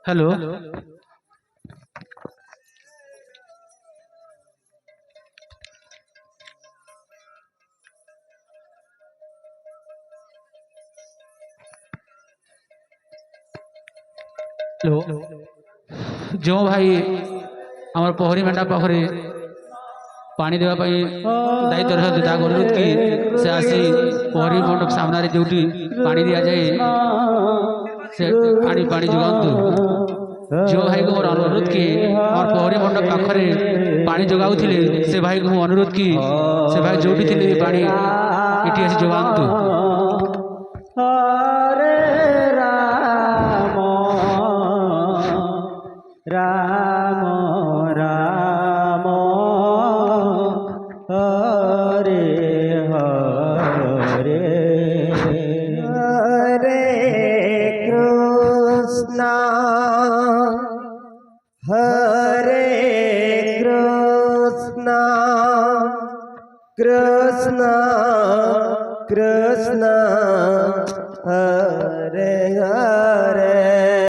hello hello जो भाई आमर पोहरी मेंढा पाखरे पानी देवा दायित्व रही अनुरोध कि से आसी पोहरी मंडप सामने जोटी पानी दि जाए से आनी पानी जोगातु जो भाई को मोर अनुरोध कि और पोहरी मंडप पाखरे पानी जोगाऊ से भाई को अनुरोध कि से भाई जोटी थी पानी इटी आसी जोगातु राम राम हरे हरे हरे कृष्ण हरे कृष्ण कृष्ण कृष्ण हरे हरे